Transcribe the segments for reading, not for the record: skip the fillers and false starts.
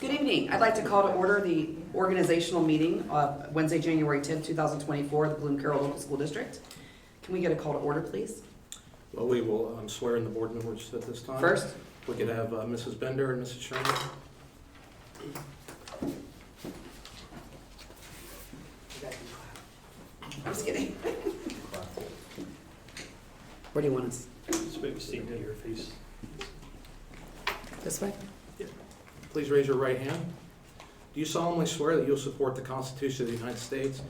Good evening. I'd like to call to order the organizational meeting of Wednesday, January 10th, 2024, of the Bloom-Carroll Local School District. Can we get a call to order, please? Well, we will swear in the board members at this time. First, We could have Mrs. Bender and Mrs. Sherman. I'm just kidding. Where do you want us? Just maybe see to your face. This way? Please raise your right hand. Do you solemnly swear that you will support the Constitution of the United States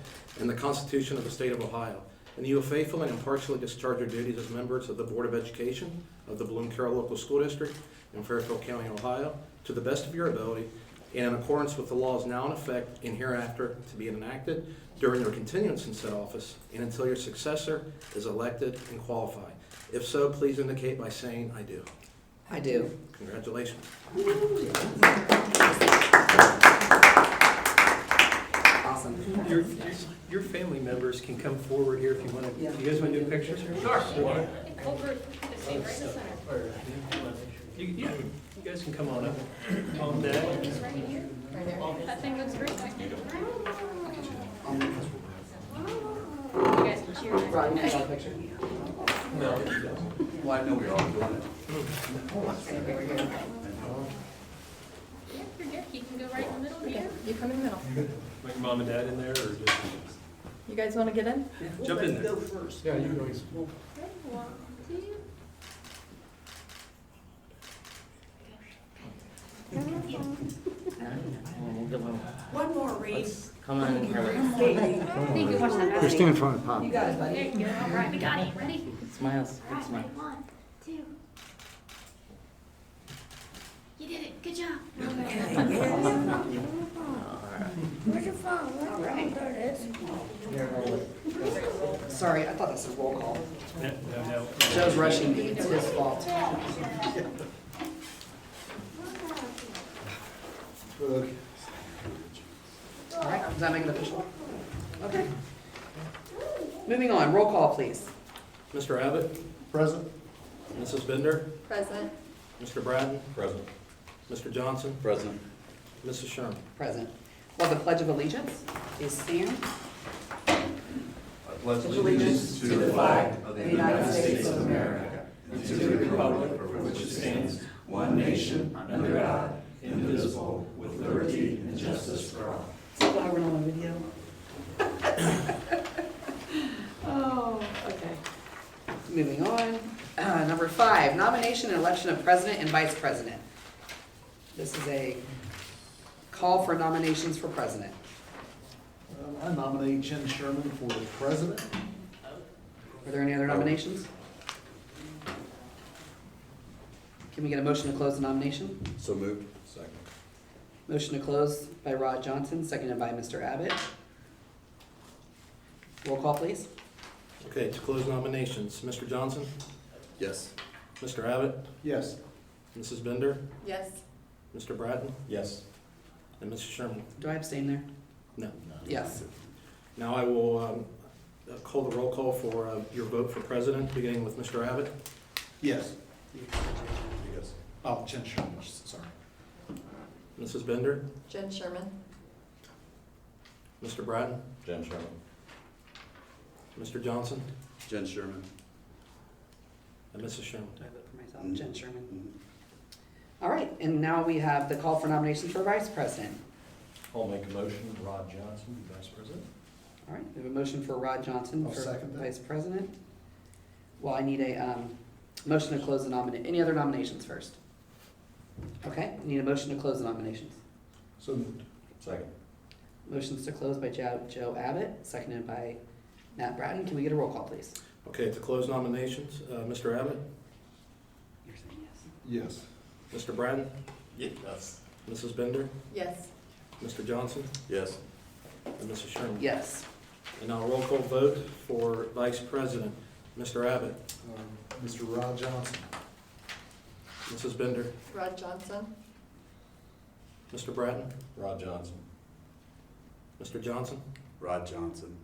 and the Constitution of the State of Ohio, and you will faithfully and impartially discharge your duties as members of the Board of Education of the Bloom-Carroll Local School District in Fairfield County, Ohio, to the best of your ability and in accordance with the laws now in effect and hereafter to be enacted during your continuance in said office and until your successor is elected and qualified? If so, please indicate by saying, "I do." I do. Congratulations. Awesome. Your family members can come forward here if you want to. Yeah. You guys want to do a picture? Sure. Over, stay right in the center. You guys can come on up. Mom, Dad. Just right here. Right there. That thing looks great back there. You guys can cheer. Rod, you got a picture? Well, I know we're all doing it. Yeah, you're good. You can go right in the middle here. You come in the middle. Want your mom and dad in there, or just You guys want to get in? jump in there? Yeah, you go. Okay, 1, 2. One more, Reed. Come on, Harry. Thank you. Watch that. Just stand in front of Pop. You got it, buddy. There you go. All right, we got it. Ready? Smiles. All right, Smile. ready? 1, 2. You did it. Good job. Where's your phone? All right. There it is. Sorry, I thought this was roll call. No. Joe's rushing me. It's his fault. All right, does that make it official? Okay. Moving on, roll call, please. Mr. Abbott? Present. Mrs. Bender? Present. Mr. Bratton? Present. Mr. Johnson? Present. Mrs. Sherman? Present. Well, the Pledge of Allegiance is stand. I pledge allegiance to the flag of the United States of America and to the republic for which it stands, one nation, under God, indivisible, with liberty and justice for all. So glad we're not on video. Oh, okay. Moving on. Number 5, nomination and election of president and vice president. This is a call for nominations for president. I nominate Jen Sherman for president. Are there any other nominations? Can we get a motion to close the nomination? So moved. Second. Motion to close by Rod Johnson, seconded by Mr. Abbott. Roll call, please. Okay, to close nominations, Mr. Johnson? Yes. Mr. Abbott? Yes. Mrs. Bender? Yes. Mr. Bratton? Yes. And Mrs. Sherman? Do I abstain there? No. Yes. Now I will call the roll call for your vote for president, beginning with Mr. Abbott. Yes. Yes. Oh, Jen Sherman, sorry. Mrs. Bender? Jen Sherman. Mr. Bratton? Jen Sherman. Mr. Johnson? Jen Sherman. And Mrs. Sherman? Do I vote for myself? Jen Sherman. All right, and now we have the call for nominations for vice president. I'll make a motion, Rod Johnson, be vice president. All right, we have a motion for Rod Johnson I'll for second that. vice president. Well, I need a motion to close the nomination. Any other nominations first? Okay, we need a motion to close the nominations. So moved. Second. Motion's to close by Joe Abbott, seconded by Matt Bratton. Can we get a roll call, please? Okay, to close nominations, Mr. Abbott? You're saying Yes. Mr. Bratton? Yes. Mrs. Bender? Yes. Mr. Johnson? Yes. And Mrs. Sherman? yes. And now roll call vote for vice president. Mr. Abbott? Mr. Rod Johnson. Mrs. Bender? Rod Johnson. Mr. Bratton? Rod Johnson. Mr. Johnson? Rod Johnson.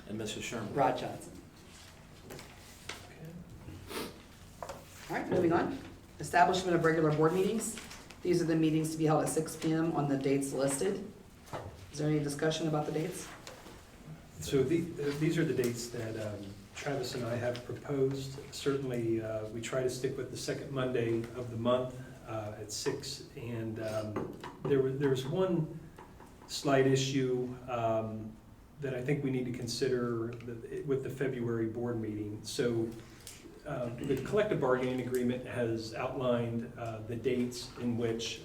And Mrs. Sherman? Rod Johnson. All right, moving on. Establishment of regular board meetings. These are the meetings to be held at 6 PM on the dates listed. Is there any discussion about the dates? So these are the dates that Travis and I have proposed. Certainly, we try to stick with the second Monday of the month at 6. And there was one slight issue that I think we need to consider with the February board meeting. So the collective bargaining agreement has outlined the dates in which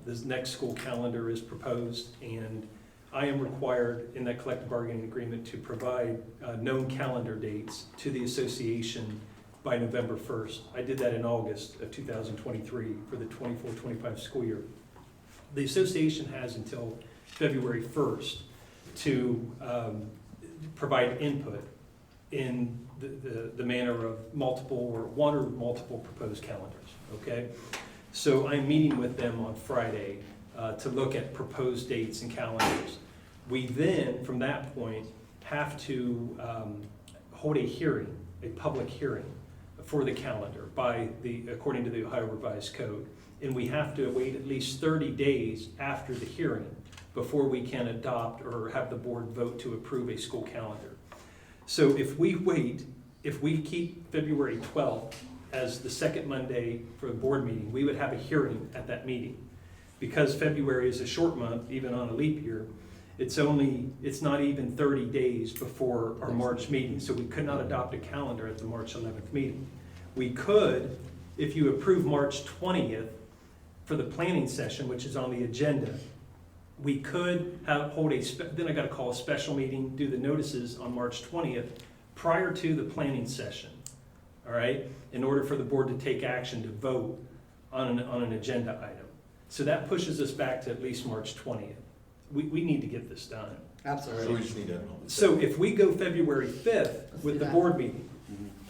this next school calendar is proposed, and I am required in that collective bargaining agreement to provide known calendar dates to the association by November 1st. I did that in August of 2023 for the 24-25 school year. The association has until February 1st to provide input in the manner of multiple or one or multiple proposed calendars, okay? So I'm meeting with them on Friday to look at proposed dates and calendars. We then, from that point, have to hold a hearing, a public hearing for the calendar according to the Ohio Revised Code. And we have to wait at least 30 days after the hearing before we can adopt or have the board vote to approve a school calendar. So if we keep February 12th as the second Monday for the board meeting, we would have a hearing at that meeting. Because February is a short month, even on a leap year, it's not even 30 days before our March meeting, so we could not adopt a calendar at the March 11th meeting. We could, if you approve March 20th for the planning session, which is on the agenda, we could then I gotta call a special meeting, do the notices on March 20th prior to the planning session, all right? In order for the board to take action to vote on an agenda item. So that pushes us back to at least March 20th. We need to get this done. Absolutely. So we just need to. So if we go February 5th with do the that. board meeting,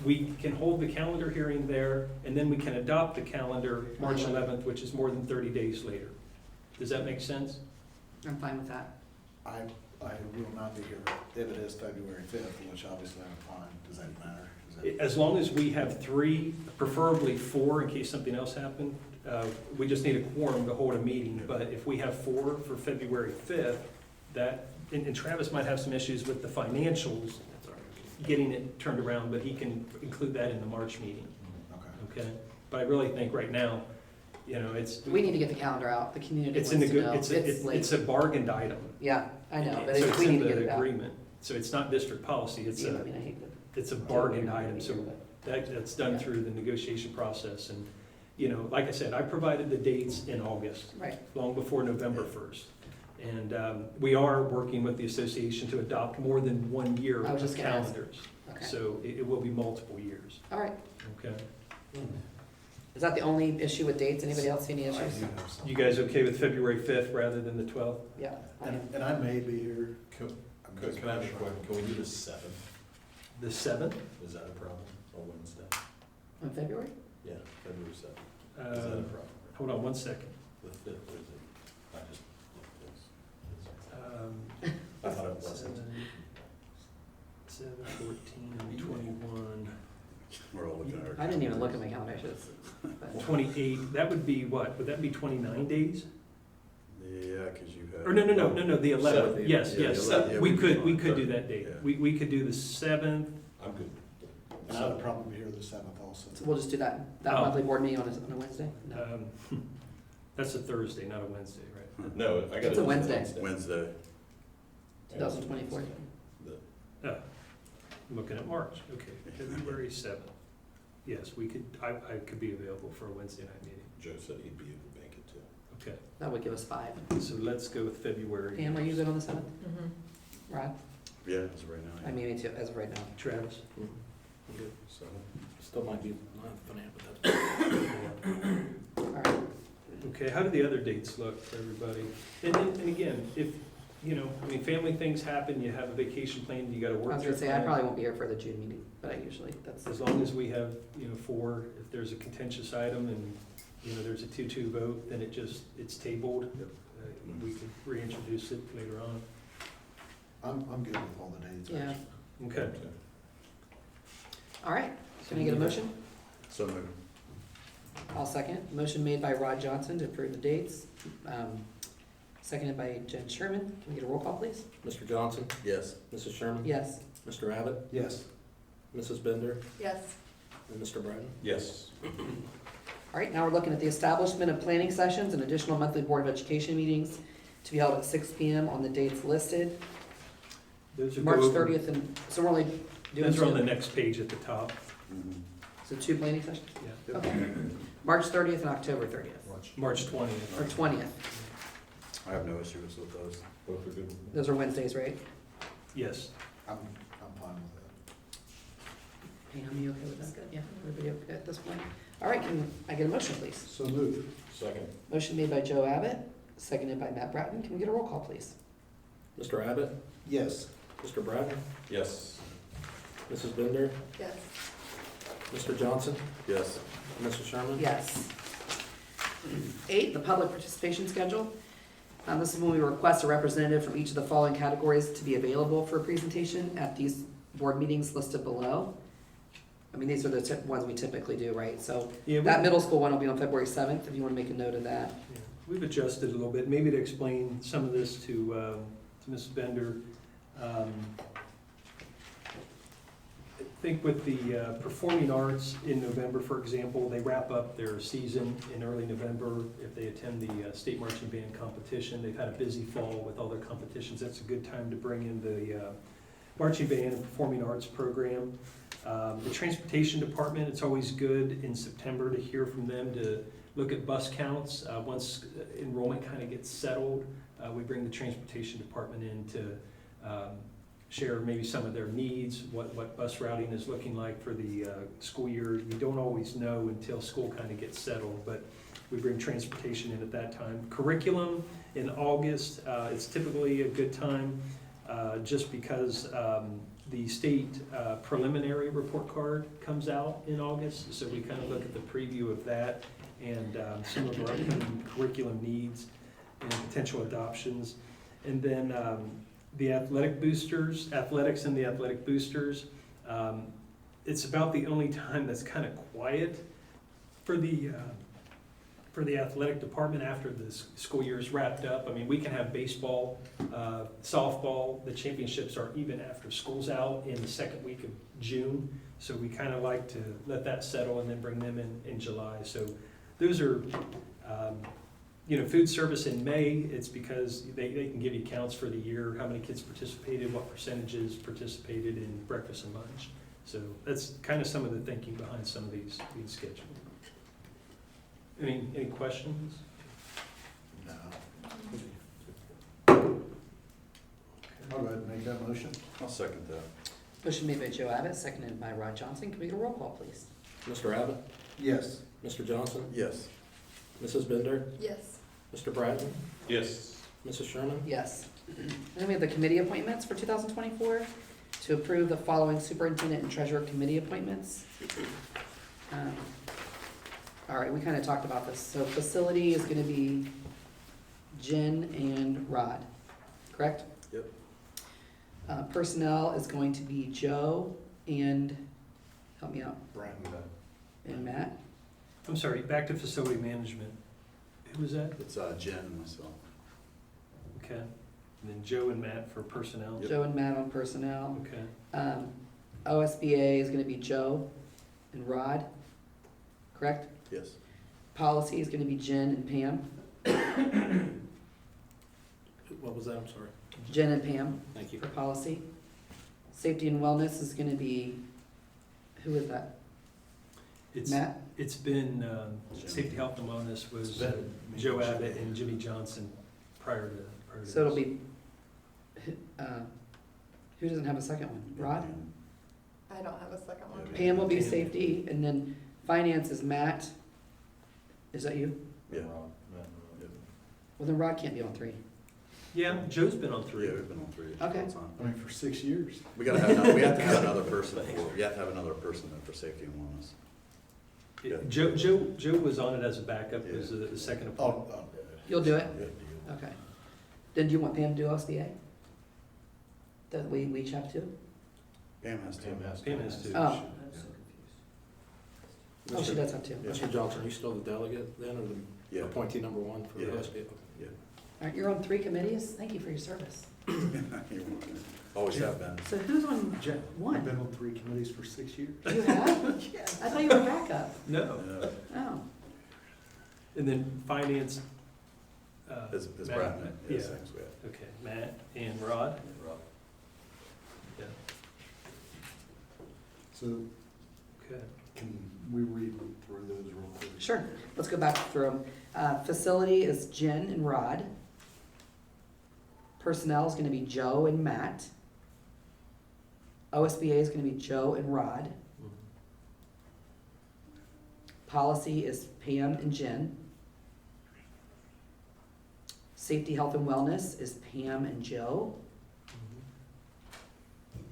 we can hold the calendar hearing there, and then we can adopt the calendar March 11th, which is more than 30 days later. Does that make sense? I'm fine with that. I will not be here if it is February 5th, which obviously I'm fine. Does that matter? As long as we have 3, preferably 4 in case something else happened, we just need a quorum to hold a meeting. But if we have 4 for February 5th, and Travis might have some issues with the financials, getting it turned around, but he can include that in the March meeting, okay? But I really think right now, We need to get the calendar out. The community it's wants to know. it's a bargained item. Yeah, I know, but So it's we in need to get the it out. agreement. So it's not district policy, Yeah, I mean, I hate that. it's a bargained item, so that's done through the negotiation process. And, like I said, I provided the dates in August, Right, long before November 1st. And we are working with the association to adopt more than 1 year I was of just gonna ask. calendars. okay. So it will be multiple years, All right. okay? Is that the only issue with dates? Anybody else see any I do issues? have some. You guys okay with February 5th rather than the 12th? Yeah. I am. And I may be here. Can just can I have a not question? sure. Can we do the 7th? The 7th? Is that a problem? Or Wednesday? On February? Yeah, February 7th. Is that a problem? Hold on one second. The 5th, or is it? I just, Um, I thought it wasn't. 7, 14, 21, We're all looking at our. I didn't even look at my calendar. I should have. but- 28, that would be what? Would that be 29 days? Yeah, because you have. Or no, the 11th, Seventh. yes, Yeah, yes. the 11th, yeah, We we'd be could fine. do that date. Yeah. We could do the 7th. I'm good. And I would probably be here the 7th also. So we'll just do that Oh. monthly board meeting on a Wednesday? No. That's a Thursday, not a Wednesday, right? No, I got it. It's a Wednesday. Wednesday. 2024. Oh, I'm looking at March, okay, February 7th. Yes, I could be available for a Wednesday night meeting. Joe said he'd be able to make it too. Okay, That would give us 5. so let's go with February. Pam, are you good on the 7th? Mm-hmm. Rod? Yeah, as of right now. I mean, me too, as of right now. Travis? Good. So, Still might be not finance, but All right. Okay, how do the other dates look for everybody? And again, if, family things happen, you have a vacation planned, you gotta I work was through. gonna say, I probably won't be here for the June meeting, but I usually, that's. As long as we have, 4, if there's a contentious item and, there's a 2-2 vote, then it's tabled. We could reintroduce it later on. I'm good with all the dates. Yeah. actually. Okay. All right. Can I get a motion? So moved. I'll second. Motion made by Rod Johnson to approve the dates, seconded by Jen Sherman. Can we get a roll call, please? Mr. Johnson? Yes. Mrs. Sherman? Yes. Mr. Abbott? Yes. Mrs. Bender? Yes. And Mr. Bratton? Yes. All right, now we're looking at the establishment of planning sessions and additional monthly Board of Education meetings to be held at 6 PM on the dates listed. Those are March go over- 30th, and so we're only doing Those are on the two, next page at the top. so 2 planning sessions? Yeah. Okay. March 30th and October 30th, March 20th. or 20th. I have no issues with those. Both are good. with me. Those are Wednesdays, right? Yes. I'm fine with Pam, you okay with that? Yeah, everybody okay at this point? All right, can I get a motion, please? that. So moved. Second. Motion made by Joe Abbott, seconded by Matt Bratton. Can we get a roll call, please? Mr. Abbott? Yes. Mr. Bratton? Yes. Mrs. Bender? Yes. Mr. Johnson? Yes. Mrs. Sherman? Yes. 8, the public participation schedule. This is when we request a representative from each of the following categories to be available for a presentation at these board meetings listed below. I mean, these are the ones we typically do, right? So Yeah, that middle school one will be on February 7th, if you want to make a note of that. Yeah, we've adjusted a little bit, maybe to explain some of this to Mrs. Bender. I think with the performing arts in November, for example, they wrap up their season in early November. If they attend the state marching band competition, they've had a busy fall with all their competitions. That's a good time to bring in the marching band and performing arts program. The transportation department, it's always good in September to hear from them, to look at bus counts. Once enrollment kind of gets settled, we bring the transportation department in to share maybe some of their needs, what bus routing is looking like for the school year. You don't always know until school kind of gets settled, but we bring transportation in at that time. Curriculum in August, it's typically a good time just because the state preliminary report card comes out in August, so we kind of look at the preview of that and some of our upcoming curriculum needs and potential adoptions. And then the athletic boosters, athletics and the athletic boosters, it's about the only time that's kind of quiet for the athletic department after the school year is wrapped up. I mean, we can have baseball, softball, the championships are even after school's out in the second week of June. So we kind of like to let that settle and then bring them in July. So those are, food service in May, it's because they can give you counts for the year, how many kids participated, what percentages participated in breakfast and lunch. So that's kind of some of the thinking behind some of these schedules. Any questions? No. I'll go ahead and make that motion. I'll second that. Motion made by Joe Abbott, seconded by Rod Johnson. Can we get a roll call, please? Mr. Abbott? Yes. Mr. Johnson? Yes. Mrs. Bender? Yes. Mr. Bratton? Yes. Mrs. Sherman? Yes. Then we have the committee appointments for 2024. To approve the following superintendent and treasurer committee appointments. All right, we kind of talked about this. So facility is going to be Jen and Rod, correct? Yep. Personnel is going to be Joe and, help me out, Brandon. and Matt. I'm sorry, back to facility management. Who was that? It's Jen and myself. Okay. And then Joe and Matt for personnel? Yep. Joe and Matt on personnel. Okay. OSBA is going to be Joe and Rod, correct? Yes. Policy is going to be Jen and Pam. What was that? I'm sorry. Jen and Pam Thank you. for policy. Safety and wellness is going to be, who is that? Matt? It's been, safety, health, and wellness was Joe Abbott and Jimmy Johnson prior to So it'll this. be, who doesn't have a second one? Rod? I don't have a second one. Yeah. Pam will be Pam. safety, and then finance is Matt. Is that you? Yeah. Well, then Rod can't be on 3. Yeah, Joe's been on Yeah, 3. we've been on 3 Okay. all the time. I mean, for 6 years. We gotta have, we have to have another person for, we have to have another person then for safety and wellness. Yeah. Joe was on it as a backup, as the second appointment. Oh. You'll do it? Yeah. Okay. Then do you want Pam to do OSBA? That we each have 2? Pam has to. Pam has to. Oh. Oh, she does have two. Mr. Johnson, are you still the delegate then, or the Yeah. appointee number one for the Yeah. OSBA? Yeah. All right, you're on 3 committees. Thank you for your service. You're welcome. Always have been. So who's on I've one? been on 3 committees for 6 years. You have? Yes. I thought you were backup. No. Oh, And then finance. As Matt, Bratton, Yeah, yes, thanks, we have. okay, Matt and Rod? Yeah, So okay. can we read through those real quick? sure. Let's go back through them. Facility is Jen and Rod. Personnel is gonna be Joe and Matt. OSBA is gonna be Joe and Rod. Mhm. Policy is Pam and Jen. Safety, health, and wellness is Pam and Joe. Mhm.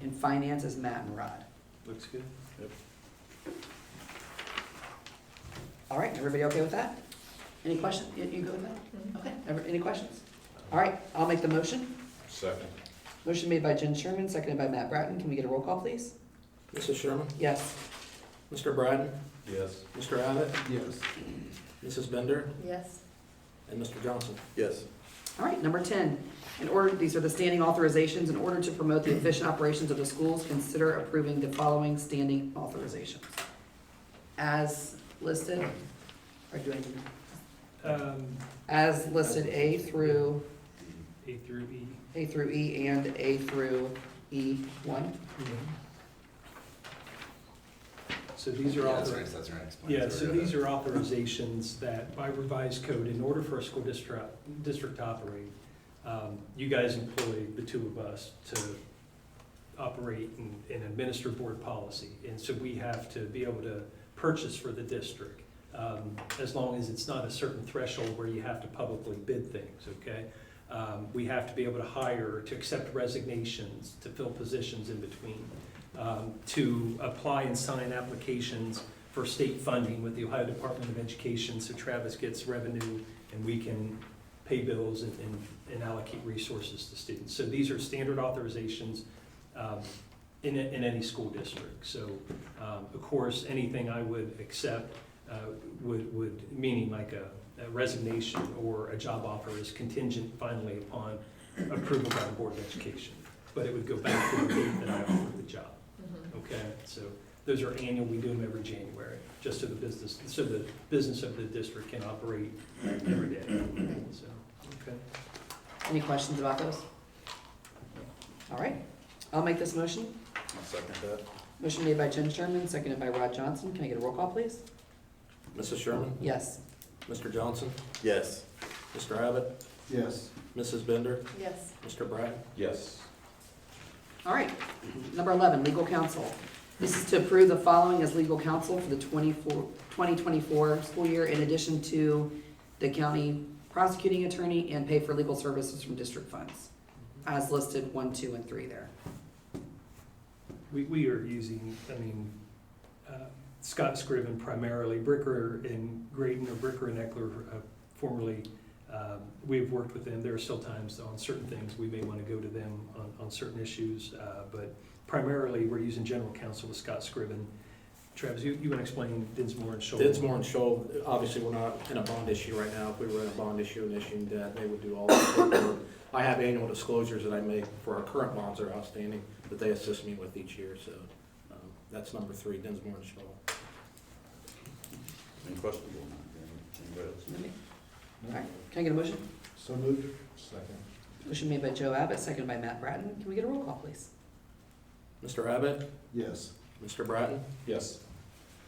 And finance is Matt and Rod. Looks good. All right, everybody okay with that? Any questions? You good with that? Okay, any questions? All right, I'll make the motion. Second. Motion made by Jen Sherman, seconded by Matt Bratton. Can we get a roll call, please? Mrs. Sherman? Yes. Mr. Bratton? Yes. Mr. Abbott? Yes. Mrs. Bender? Yes. And Mr. Johnson? Yes. All right, number 10. These are the standing authorizations. In order to promote the efficient operations of the schools, consider approving the following standing authorizations. As listed, or doing, as listed A through A through E. E and A through E1. So these are all. That's right. Yeah, so these are authorizations that by revised code, in order for a school district to operate, you guys employ the two of us to operate and administer board policy. And so we have to be able to purchase for the district, as long as it's not a certain threshold where you have to publicly bid things, okay? We have to be able to hire, to accept resignations, to fill positions in between, to apply and sign applications for state funding with the Ohio Department of Education, so Travis gets revenue and we can pay bills and allocate resources to students. So these are standard authorizations in any school district. So, of course, anything I would accept would meaning like a resignation or a job offer is contingent finally upon approval by the Board of Education. But it would go back to the date that I offered the job. Okay, so those are annual, we do them every January, just so the business of the district can operate every day. So, okay. Any questions about those? All right, I'll make this motion. I'll second that. Motion made by Jen Sherman, seconded by Rod Johnson. Can I get a roll call, please? Mrs. Sherman? Yes. Mr. Johnson? Yes. Mr. Abbott? Yes. Mrs. Bender? Yes. Mr. Bratton? Yes. All right, number 11, legal counsel. This is to approve the following as legal counsel for the 2024 school year, in addition to the county prosecuting attorney, and pay for legal services from district funds, as listed 1, 2, and 3 there. We are using, Scott Scriven primarily, Bricker and Graydon, or Bricker and Eckler, formerly, we've worked with them. There are still times on certain things we may want to go to them on certain issues, but primarily we're using general counsel with Scott Scriven. Travis, you want to explain Dinsmore and Scholl? Dinsmore and Scholl, obviously, we're not in a bond issue right now. If we were in a bond issue and issuing debt, they would do all that paperwork. I have annual disclosures that I make for our current bonds that are outstanding that they assist me with each year, so that's number 3, Dinsmore and Scholl. Any questions on that? Anybody else? All right, can I get a motion? So moved. Second. Motion made by Joe Abbott, seconded by Matt Bratton. Can we get a roll call, please? Mr. Abbott? Yes. Mr. Bratton? Yes.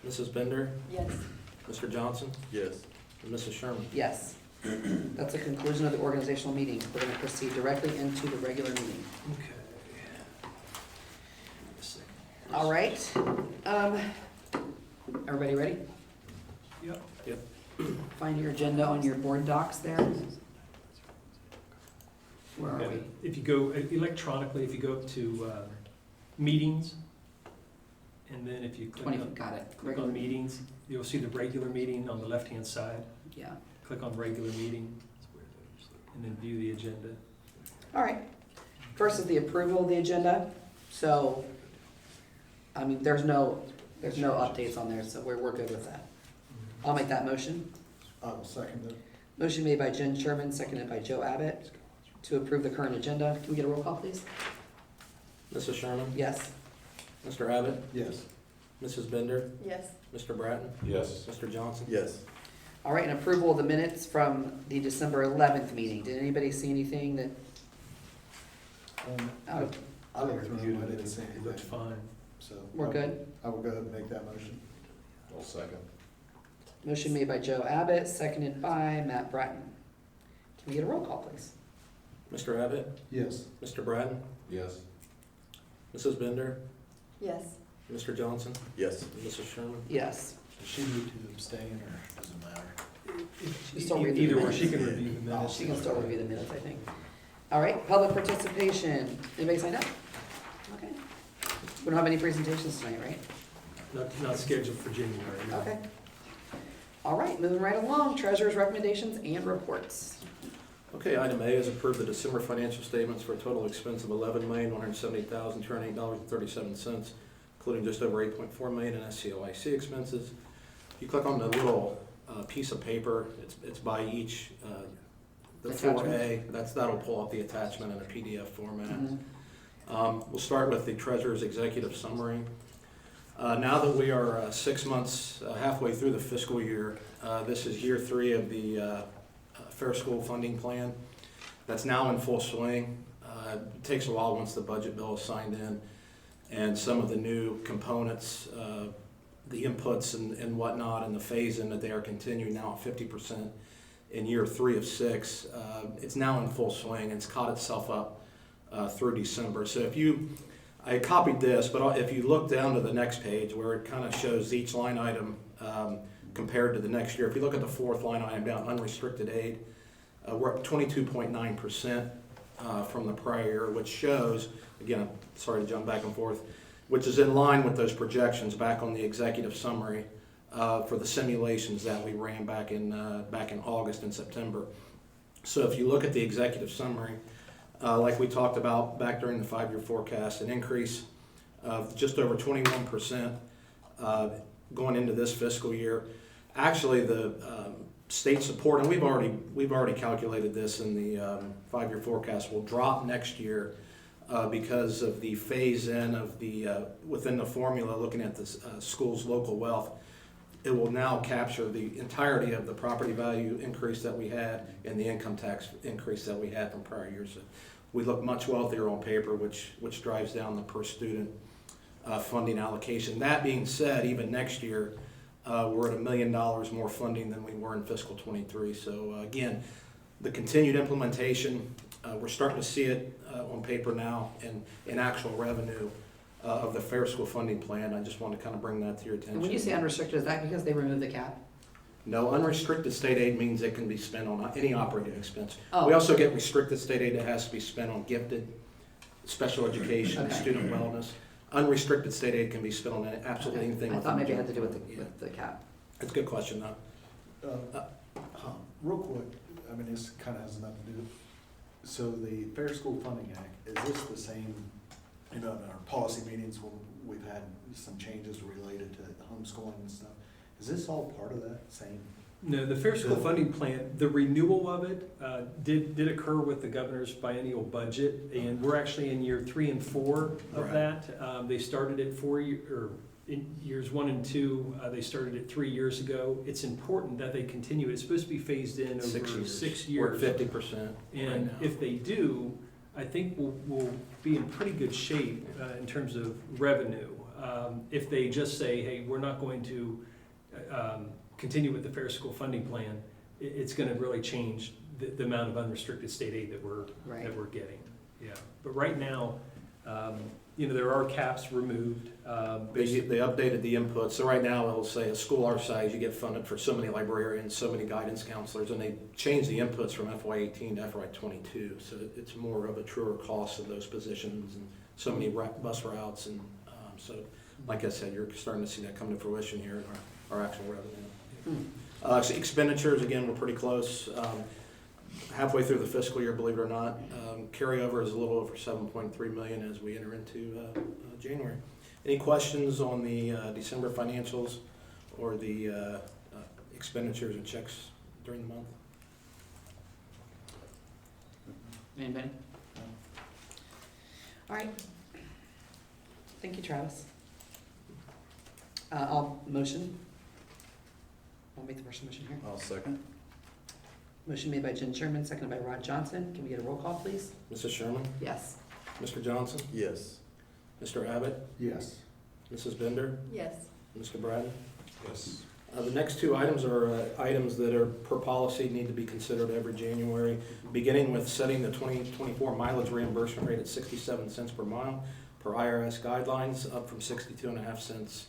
Mrs. Bender? Yes. Mr. Johnson? Yes. And Mrs. Sherman? Yes. That's the conclusion of the organizational meeting. We're going to proceed directly into the regular meeting. Okay. A second. All right. Everybody ready? Yep. Find your agenda on your board docs there. Where are we? If you go electronically, if you go up to meetings, and then if you click 20, on, got it. click on meetings, you'll see the regular meeting on the left-hand side. Yeah. Click on regular meeting, and then view the agenda. All right. First is the approval of the agenda. So, there's no There's no updates on there, so we're good with that. I'll make that motion. I will second it. Motion made by Jen Sherman, seconded by Joe Abbott to approve the current agenda. Can we get a roll call, please? Mrs. Sherman? Yes. Mr. Abbott? Yes. Mrs. Bender? Yes. Mr. Bratton? Yes. Mr. Johnson? Yes. All right, and approval of the minutes from the December 11th meeting. Did anybody see anything that, out of- I looked through them, I didn't see It looked anything, fine. so. we're good? I will go ahead and make that motion. I'll second. Motion made by Joe Abbott, seconded by Matt Bratton. Can we get a roll call, please? Mr. Abbott? Yes. Mr. Bratton? Yes. Mrs. Bender? Yes. Mr. Johnson? Yes. Mrs. Sherman? Yes. Does she need to abstain, or does it matter? She's still reviewing Either the or, she minutes. can review the minutes. She can still review the minutes, I think. All right, public participation. Anybody sign up? Okay. We don't have any presentations tonight, right? Not scheduled for January. no. Okay. All right, moving right along, treasurer's recommendations and reports. Okay, item A is approve the December financial statements for a total expense of $11,170,208.37, including just over $8.4 million in SCOIC expenses. If you click on the little piece of paper, it's by each, the 4A, that'll pull up the attachment in a PDF format. We'll start with the treasurer's executive summary. Now that we are 6 months, halfway through the fiscal year, this is year 3 of the Fair School Funding Plan. That's now in full swing. It takes a while once the budget bill is signed in and some of the new components, the inputs and whatnot, and the phase-in that they are continuing now at 50% in year 3 of 6. It's now in full swing. It's caught itself up through December. So I copied this, but if you look down to the next page where it kind of shows each line item compared to the next year, if you look at the 4th line item down, unrestricted aid, we're up 22.9% from the prior year, which shows, again, I'm sorry to jump back and forth, which is in line with those projections back on the executive summary for the simulations that we ran back in August and September. So if you look at the executive summary, like we talked about back during the 5-year forecast, an increase of just over 21% going into this fiscal year. Actually, the state support, and we've already calculated this in the 5-year forecast, will drop next year because of the phase-in of the within the formula, looking at the school's local wealth. It will now capture the entirety of the property value increase that we had and the income tax increase that we had from prior years. So we look much wealthier on paper, which drives down the per student funding allocation. That being said, even next year, we're at $1 million more funding than we were in fiscal 23. So again, the continued implementation, we're starting to see it on paper now and in actual revenue of the Fair School Funding Plan. I just want to kind of bring that to your attention. And when you say unrestricted, is that because they removed the cap? No, unrestricted state aid means it can be spent on any operating expense. Oh. We also get restricted state aid that has to be spent on gifted, special education, Okay. student wellness. Unrestricted state aid can be spent on absolutely anything. I thought within maybe it the had to do with general fund. the cap. That's a good question, though. Real quick, I mean, this kind of has nothing to do. So the Fair School Funding Act, is this the same, in our policy meetings when we've had some changes related to homeschooling and stuff? Is this all part of that same? No, the Fair School Funding Plan, the renewal of it did occur with the governor's biennial budget, and we're actually in year 3 and 4 of Right. that. They started it in years 1 and 2. They started it 3 years ago. It's important that they continue. It's supposed to be phased in over 6 We're years. at 50% right And now. if they do, I think we'll be in pretty good shape in terms of revenue. If they just say, hey, we're not going to continue with the Fair School Funding Plan, it's going to really change the amount of unrestricted state aid that we're getting. Yeah, but right now, there are caps removed. They updated the input. So right now, it'll say a school our size, you get funded for so many librarians, so many guidance counselors, and they changed the inputs from FY18 to FY22. So it's more of a truer cost of those positions and so many bus routes. And so, like I said, you're starting to see that come to fruition here in our actual revenue. So expenditures, again, we're pretty close. Halfway through the fiscal year, believe it or not. Carryover is a little over $7.3 million as we enter into January. Any questions on the December financials or the expenditures and checks during the month? Anybody? All right. Thank you, Travis. I'll make the first motion here. I'll second. Motion made by Jen Sherman, seconded by Rod Johnson. Can we get a roll call, please? Mrs. Sherman? Yes. Mr. Johnson? Yes. Mr. Abbott? Yes. Mrs. Bender? Yes. Mr. Bratton? Yes. The next two items are items that are per policy, need to be considered every January, beginning with setting the 2024 mileage reimbursement rate at 67 cents per mile per IRS guidelines, up from 62.5 cents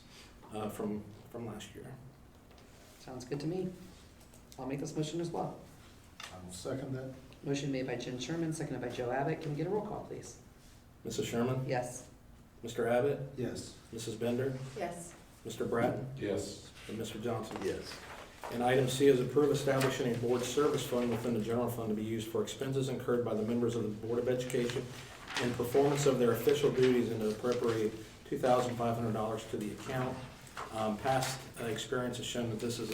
from last year. Sounds good to me. I'll make this motion as well. I'll second that. Motion made by Jen Sherman, seconded by Joe Abbott. Can we get a roll call, please? Mrs. Sherman? Yes. Mr. Abbott? Yes. Mrs. Bender? Yes. Mr. Bratton? Yes. And Mr. Johnson? Yes. And item C is approve establishing a board service fund within the general fund to be used for expenses incurred by the members of the Board of Education in performance of their official duties, and to appropriate $2,500 to the account. Past experience has shown that this is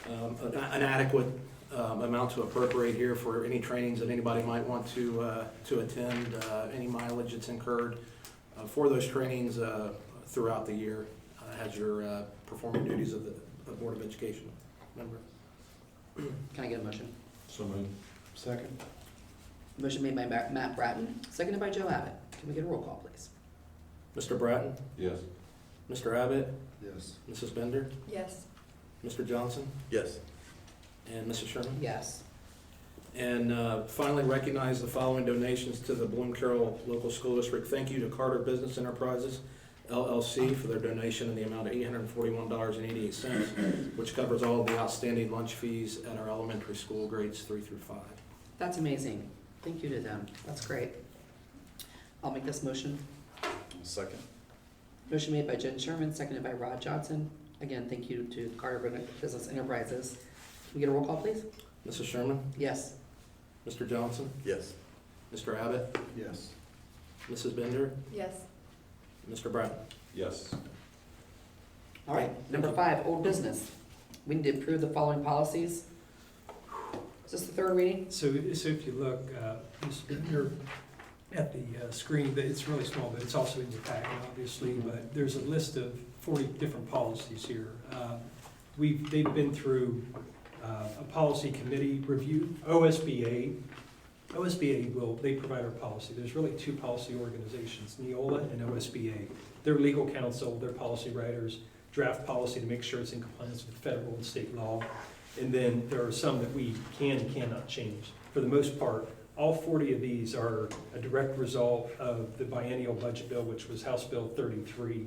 an adequate amount to appropriate here for any trainings that anybody might want to attend, any mileage that's incurred for those trainings throughout the year as you're performing duties of the Board of Education member. Can I get a motion? So moved. Second. Motion made by Matt Bratton, seconded by Joe Abbott. Can we get a roll call, please? Mr. Bratton? Yes. Mr. Abbott? Yes. Mrs. Bender? Yes. Mr. Johnson? Yes. And Mrs. Sherman? Yes. And finally, recognize the following donations to the Bloom-Carroll Local School District. Thank you to Carter Business Enterprises, LLC, for their donation in the amount of $841.88, which covers all of the outstanding lunch fees at our elementary school, grades 3 through 5. That's amazing. Thank you to them. That's great. I'll make this motion. Second. Motion made by Jen Sherman, seconded by Rod Johnson. Again, thank you to Carter Business Enterprises. Can we get a roll call, please? Mrs. Sherman? Yes. Mr. Johnson? Yes. Mr. Abbott? Yes. Mrs. Bender? Yes. Mr. Bratton? Yes. All right, number 5, old business. We need to approve the following policies. Is this the third reading? So if you look, you're at the screen, but it's really small, but it's also in your packet, obviously, but there's a list of 40 different policies here. They've been through a policy committee review. OSBA they provide our policy. There's really two policy organizations, Neola and OSBA. They're legal counsel, they're policy writers, draft policy to make sure it's in compliance with federal and state law. And then there are some that we can and cannot change. For the most part, all 40 of these are a direct result of the biennial budget bill, which was House Bill 33,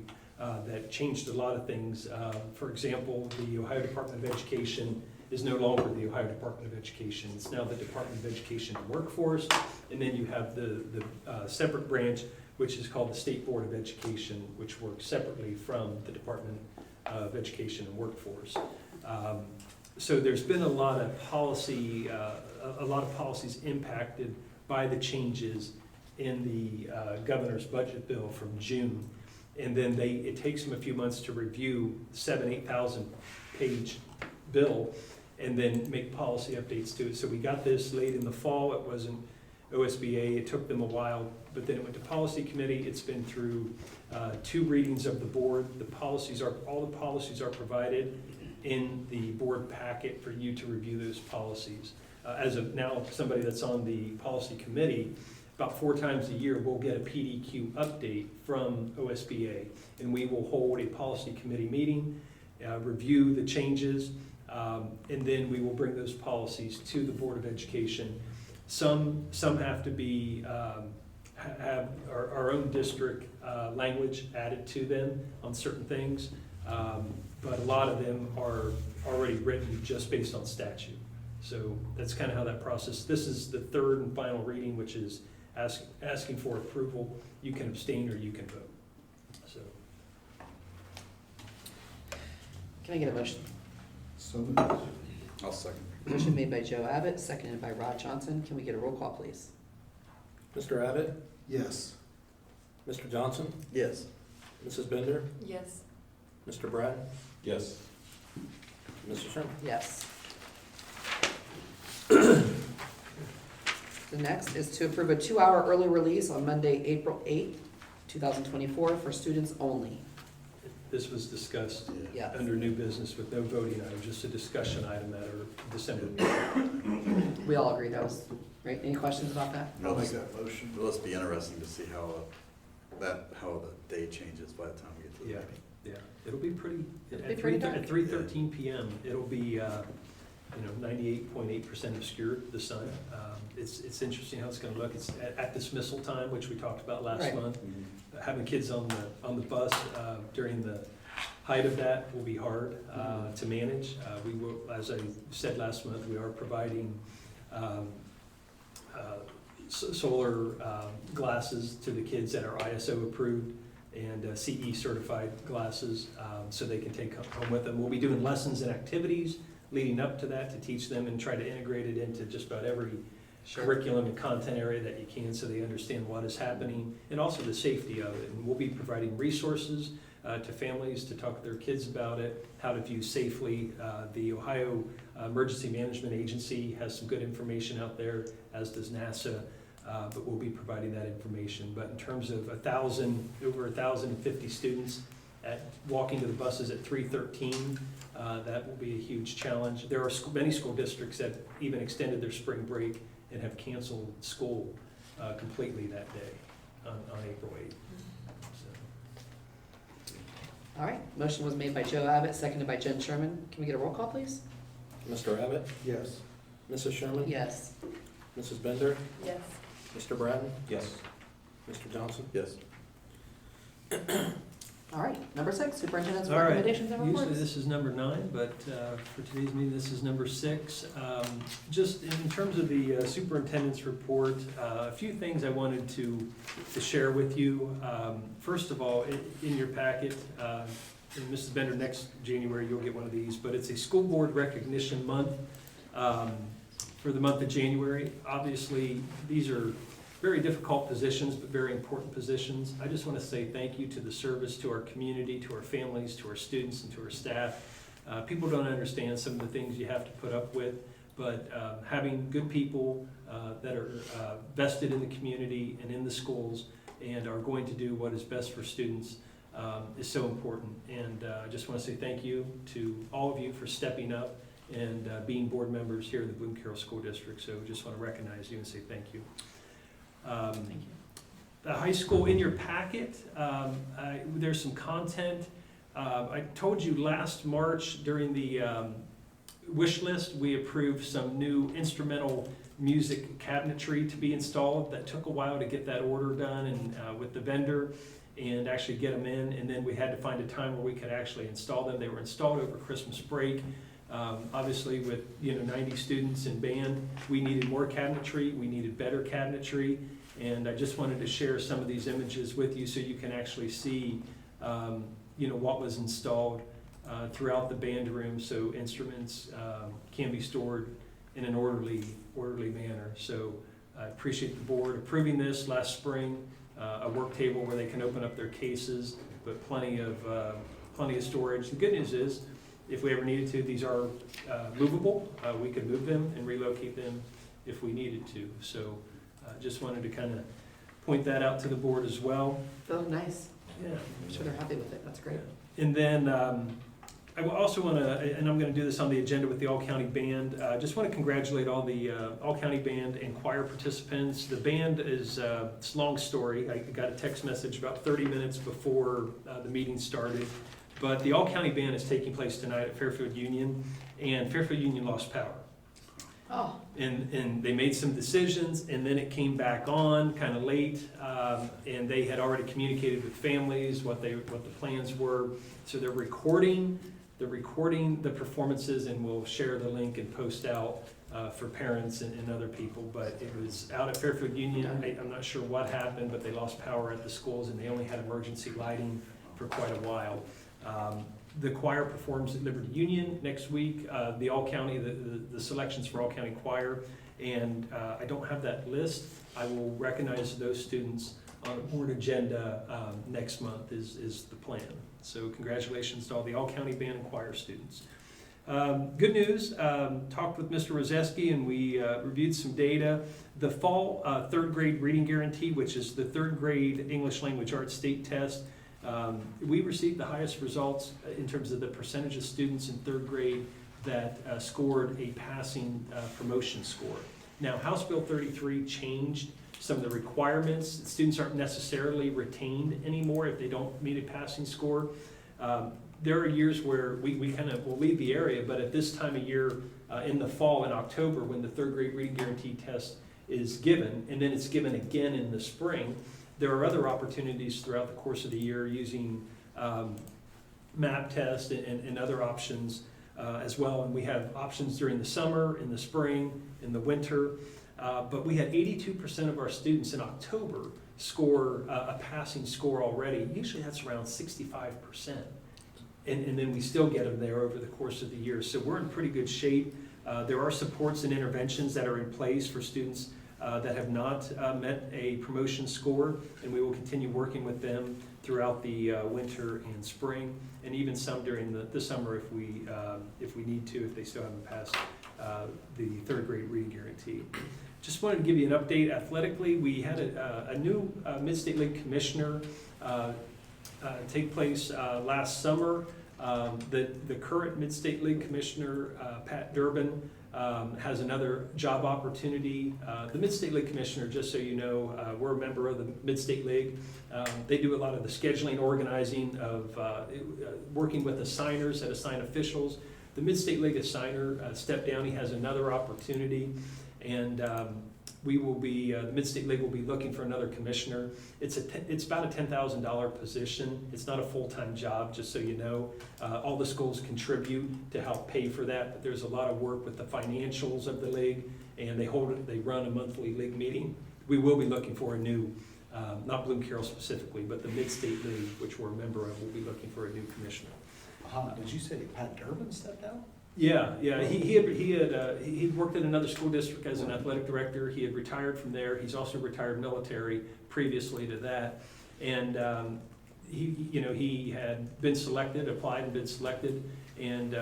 that changed a lot of things. For example, the Ohio Department of Education is no longer the Ohio Department of Education. It's now the Department of Education and Workforce. And then you have the separate branch, which is called the State Board of Education, which works separately from the Department of Education and Workforce. So there's been a lot of policies impacted by the changes in the governor's budget bill from June. And then it takes them a few months to review 8,000 page bill and then make policy updates to it. So we got this late in the fall. It wasn't OSBA. It took them a while, but then it went to policy committee. It's been through 2 readings of the board. All the policies are provided in the board packet for you to review those policies. As of now, somebody that's on the policy committee, about 4 times a year, we'll get a PDQ update from OSBA, and we will hold a policy committee meeting, review the changes, and then we will bring those policies to the Board of Education. Some have to be have our own district language added to them on certain things. But a lot of them are already written just based on statute. So that's kind of how that process. This is the 3rd and final reading, which is asking for approval. You can abstain or you can vote. So. Can I get a motion? So moved. I'll second. Motion made by Joe Abbott, seconded by Rod Johnson. Can we get a roll call, please? Mr. Abbott? Yes. Mr. Johnson? Yes. Mrs. Bender? Yes. Mr. Brad? Yes. Mrs. Sherman? Yes. The next is to approve a 2-hour early release on Monday, April 8th, 2024, for students only. This was discussed Yeah. under new business with no voting item, just a discussion item at our December meeting. We all agree that was, right? Any questions about that? I'll make that motion. It must be interesting to see how how the day changes by the time we get to the Yeah. meeting. Yeah, it'll be pretty, It'll be at pretty dark. 3:13 PM, it'll be, 98.8% obscured, the sun. It's interesting how it's gonna look. It's at dismissal time, which we talked about last Right. month. Having kids on the bus during the height of that will be hard to manage. We will, as I said last month, we are providing solar glasses to the kids that are ISO approved and CE certified glasses, so they can take home with them. We'll be doing lessons and activities leading up to that to teach them and try to integrate it into just about every curriculum and content area that you can, so they understand what is happening and also the safety of it. And we'll be providing resources to families to talk to their kids about it, how to view safely. The Ohio Emergency Management Agency has some good information out there, as does NASA, but we'll be providing that information. But in terms of over 1,050 students walking to the buses at 3:13, that will be a huge challenge. There are many school districts that even extended their spring break and have canceled school completely that day on April 8th. So. All right, motion was made by Joe Abbott, seconded by Jen Sherman. Can we get a roll call, please? Mr. Abbott? Yes. Mrs. Sherman? Yes. Mrs. Bender? Yes. Mr. Brad? Yes. Mr. Johnson? Yes. All right, number 6, superintendent's All right. recommendations and reports. Usually this is number 9, but for today's meeting, this is number 6. Just in terms of the superintendent's report, a few things I wanted to share with you. First of all, in your packet, and Mrs. Bender, next January you'll get one of these, but it's a school board recognition month for the month of January. Obviously, these are very difficult positions, but very important positions. I just want to say thank you to the service, to our community, to our families, to our students, and to our staff. People don't understand some of the things you have to put up with, but having good people that are vested in the community and in the schools and are going to do what is best for students is so important. And I just want to say thank you to all of you for stepping up and being board members here in the Bloom-Carroll School District. So just want to recognize you and say thank you. Thank you. The high school, in your packet, there's some content. I told you last March during the wish list, we approved some new instrumental music cabinetry to be installed. That took a while to get that order done and with the vendor and actually get them in. And then we had to find a time where we could actually install them. They were installed over Christmas break. Obviously with 90 students in band, we needed more cabinetry, we needed better cabinetry, and I just wanted to share some of these images with you so you can actually see what was installed throughout the band room, so instruments can be stored in an orderly manner. So I appreciate the board approving this last spring, a work table where they can open up their cases, but plenty of storage. The good news is, if we ever needed to, these are movable. We could move them and relocate them if we needed to. So just wanted to kind of point that out to the board as well. Oh, nice. Yeah. I'm sure they're happy with it. That's great. And then I will also want to, and I'm going to do this on the agenda with the all-county band, just want to congratulate all the all-county band and choir participants. The band is, it's a long story. I got a text message about 30 minutes before the meeting started. But the all-county band is taking place tonight at Fairfield Union, and Fairfield Union lost power. Oh. And they made some decisions, and then it came back on kind of late, and they had already communicated with families what the plans were. So they're recording the performances, and we'll share the link and post out for parents and other people. But it was out at Fairfield Union. I'm not sure what happened, but they lost power at the schools, and they only had emergency lighting for quite a while. The choir performs at Liberty Union next week, the all-county, the selections for all-county choir, and I don't have that list. I will recognize those students on a board agenda next month is the plan. So congratulations to all the all-county band and choir students. Good news, talked with Mr. Rozeski and we reviewed some data. The fall third grade reading guarantee, which is the third grade English language arts state test, we received the highest results in terms of the percentage of students in third grade that scored a passing promotion score. Now, House Bill 33 changed some of the requirements. Students aren't necessarily retained anymore if they don't meet a passing score. There are years where we kind of will leave the area, but at this time of year, in the fall, in October, when the third grade reading guarantee test is given, and then it's given again in the spring, there are other opportunities throughout the course of the year using MAP test and other options as well. And we have options during the summer, in the spring, in the winter. But we had 82% of our students in October score a passing score already. Usually that's around 65%. And then we still get them there over the course of the year. So we're in pretty good shape. There are supports and interventions that are in place for students that have not met a promotion score, and we will continue working with them throughout the winter and spring, and even some during the summer if we need to, if they still haven't passed the third grade reading guarantee. Just wanted to give you an update athletically. We had a new Mid-State League commissioner take place last summer. The current Mid-State League commissioner, Pat Durbin, has another job opportunity. The Mid-State League commissioner, just so you know, we're a member of the Mid-State League. They do a lot of the scheduling, organizing of working with assigners that assign officials. The Mid-State League assigner stepped down. He has another opportunity, and we will be, the Mid-State League will be looking for another commissioner. It's about a $10,000 position. It's not a full-time job, just so you know. All the schools contribute to help pay for that, but there's a lot of work with the financials of the league, and they run a monthly league meeting. We will be looking for a new, not Bloom-Carroll specifically, but the Mid-State League, which we're a member of, will be looking for a new commissioner. Did you say Pat Durbin stepped down? Yeah. He'd worked in another school district as an athletic director. He had retired from there. He's also retired military previously to that, and he had been selected, applied and been selected, and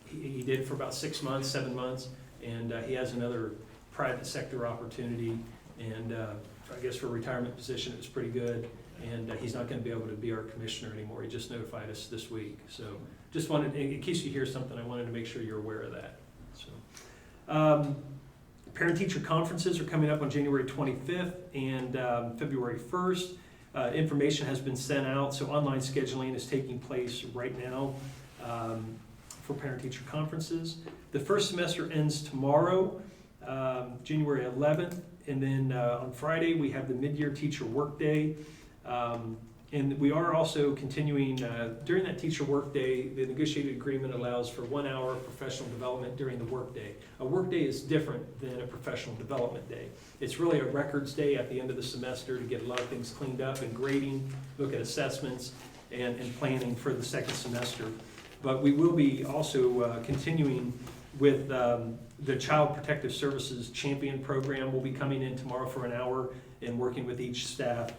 he did for about 6 months, 7 months, and he has another private sector opportunity, and I guess for a retirement position it was pretty good. And he's not going to be able to be our commissioner anymore. He just notified us this week. So just wanted, in case you hear something, I wanted to make sure you're aware of that. So, parent-teacher conferences are coming up on January 25th and February 1st. Information has been sent out, so online scheduling is taking place right now for parent-teacher conferences. The first semester ends tomorrow, January 11th, and then on Friday we have the mid-year teacher workday. And we are also continuing, during that teacher workday, the negotiated agreement allows for 1 hour of professional development during the workday. A workday is different than a professional development day. It's really a records day at the end of the semester to get a lot of things cleaned up and grading, look at assessments, and planning for the second semester. But we will be also continuing with the Child Protective Services Champion Program. Will be coming in tomorrow for an hour and working with each staff.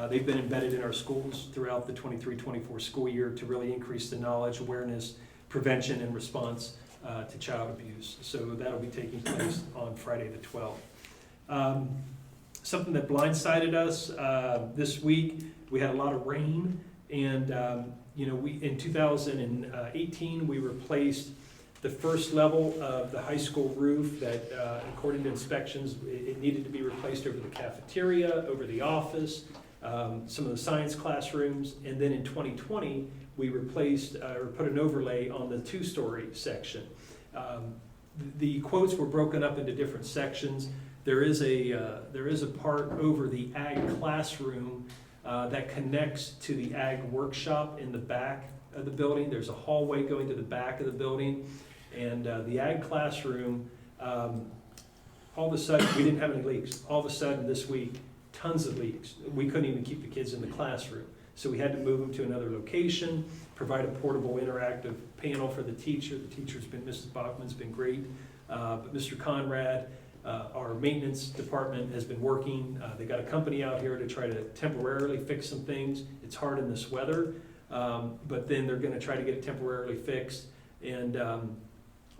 They've been embedded in our schools throughout the 23-24 school year to really increase the knowledge, awareness, prevention, and response to child abuse. So that'll be taking place on Friday the 12th. Something that blindsided us this week, we had a lot of rain, and in 2018 we replaced the first level of the high school roof that, according to inspections, it needed to be replaced over the cafeteria, over the office, some of the science classrooms, and then in 2020 we replaced or put an overlay on the 2-story section. The quotes were broken up into different sections. There is a part over the ag classroom that connects to the ag workshop in the back of the building. There's a hallway going to the back of the building, and the ag classroom, all of a sudden we didn't have any leaks. All of a sudden this week, tons of leaks. We couldn't even keep the kids in the classroom. So we had to move them to another location, provide a portable interactive panel for the teacher. The teacher's been, Mrs. Bachman's been great, but Mr. Conrad Our maintenance department has been working, they got a company out here to try to temporarily fix some things. It's hard in this weather, but then they're gonna try to get it temporarily fixed. And I'm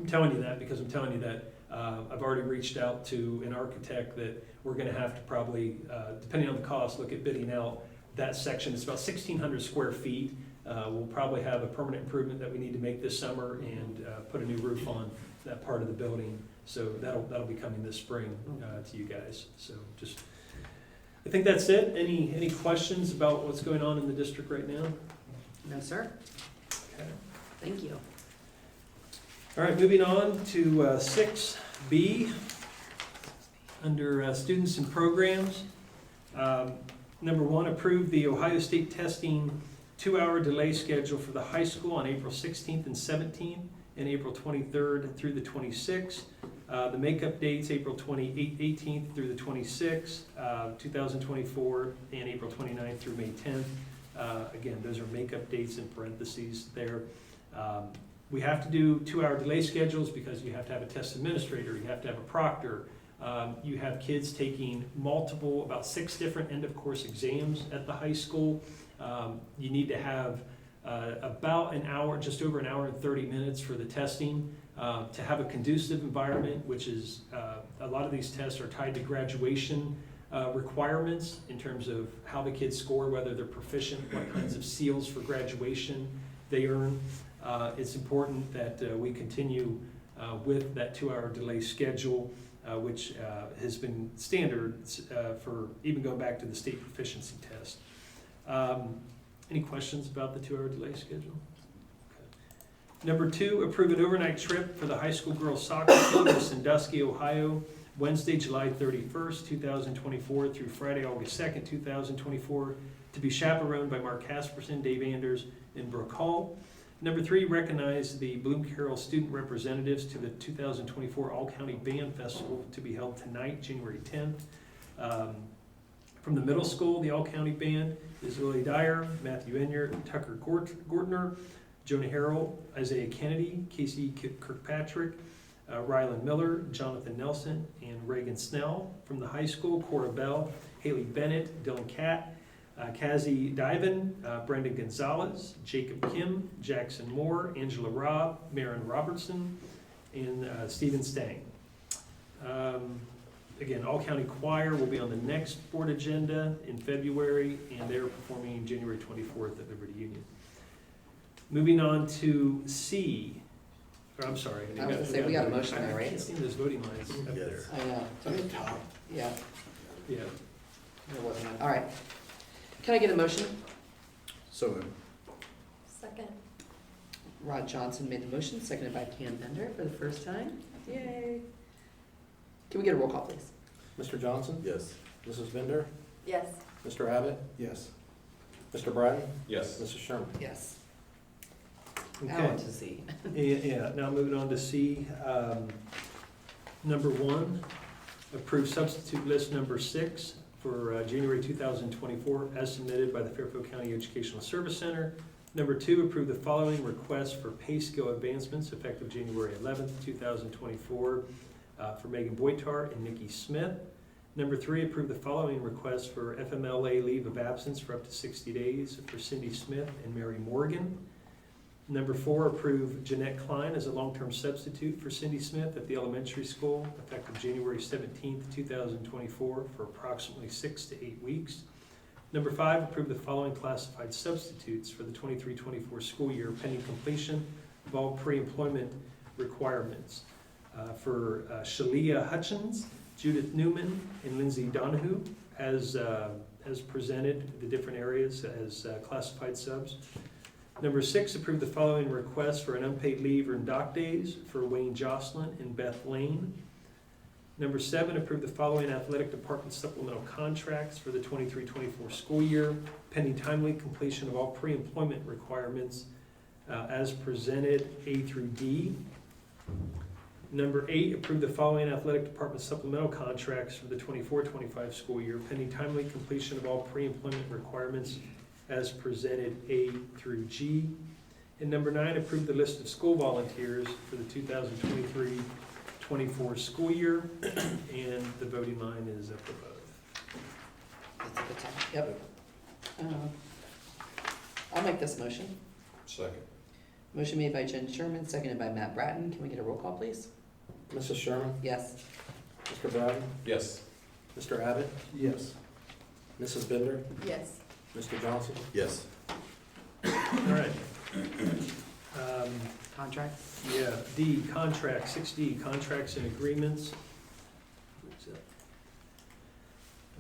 telling you that because I'm telling you that I've already reached out to an architect that we're gonna have to probably, depending on the cost, look at bidding out that section. It's about 1,600 square feet. We'll probably have a permanent improvement that we need to make this summer and put a new roof on that part of the building. So that'll be coming this spring to you guys. So just, I think that's it. Any questions about what's going on in the district right now? No, sir. Okay. Thank you. All right, moving on to 6B, under students and programs. Number 1, approve the Ohio State testing 2-hour delay schedule for the high school on April 16th and 17th and April 23rd through the 26th. The makeup dates, April 18th through the 26th, 2024, and April 29th through May 10th. Again, those are makeup dates in parentheses there. We have to do 2-hour delay schedules because you have to have a test administrator, you have to have a proctor. You have kids taking multiple, about 6 different end-of-course exams at the high school. You need to have about an hour, just over an hour and 30 minutes for the testing. To have a conducive environment, which is, a lot of these tests are tied to graduation requirements in terms of how the kids score, whether they're proficient, what kinds of seals for graduation they earn. It's important that we continue with that 2-hour delay schedule, which has been standard for even going back to the state proficiency test. Any questions about the 2-hour delay schedule? Number 2, approve an overnight trip for the high school girls soccer team to Sandusky, Ohio, Wednesday, July 31st, 2024 through Friday, August 2nd, 2024, to be chaperoned by Mark Casperson, Dave Anders, and Brooke Hall. Number 3, recognize the Bloom-Carroll student representatives to the 2024 All-County Band Festival to be held tonight, January 10th. From the middle school, the All-County Band is Lily Dyer, Matthew Enyart, Tucker Gordner, Jonah Harrell, Isaiah Kennedy, Casey Kirkpatrick, Rylan Miller, Jonathan Nelson, and Reagan Snell. From the high school, Cora Bell, Haley Bennett, Dylan Catt, Kazi Divan, Brendan Gonzalez, Jacob Kim, Jackson Moore, Angela Robb, Marin Robertson, and Stephen Stang. Again, All-County Choir will be on the next board agenda in February, and they're performing January 24th at Liberty Union. Moving on to C, or I'm sorry. I was gonna say, we got a motion there, I right? can't see those voting lines up there. I know. At the top. Yeah, Yeah. there wasn't one. All right. Can I get a motion? So moved. Second. Rod Johnson made the motion, seconded by Pam Bender for the first time. Yay. Can we get a roll call, please? Mr. Johnson? Yes. Mrs. Bender? Yes. Mr. Abbott? Yes. Mr. Bratton? Yes. Mrs. Sherman? Yes. Now Okay. on to Z. Yeah, now moving on to C. Number 1, approve substitute list number 6 for January 2024 as submitted by the Fairfield County Educational Service Center. Number 2, approve the following requests for pay scale advancements effective January 11th, 2024 for Megan Boytar and Nikki Smith. Number 3, approve the following requests for FMLA leave of absence for up to 60 days for Cindy Smith and Mary Morgan. Number 4, approve Jeanette Klein as a long-term substitute for Cindy Smith at the elementary school effective January 17th, 2024 for approximately 6 to 8 weeks. Number 5, approve the following classified substitutes for the 23-24 school year pending completion of all pre-employment requirements. For Shalia Hutchins, Judith Newman, and Lindsay Donahue as presented, the different areas as classified subs. Number 6, approve the following requests for an unpaid leave or dock days for Wayne Jocelyn and Beth Lane. Number 7, approve the following athletic department supplemental contracts for the 23-24 school year, pending timely completion of all pre-employment requirements as presented, A through D. Number 8, approve the following athletic department supplemental contracts for the 24-25 school year, pending timely completion of all pre-employment requirements as presented, A through G. And number 9, approve the list of school volunteers for the 24 school year, and the voting line is up above. That's at the top, yep. I'll make this motion. Second. Motion made by Jen Sherman, seconded by Matt Bratton. Can we get a roll call, please? Mrs. Sherman? Yes. Mr. Bratton? Yes. Mr. Abbott? Yes. Mrs. Bender? Yes. Mr. Johnson? Yes. All right. Contract? Yeah, D, contract, 6D, contracts and agreements. What's that?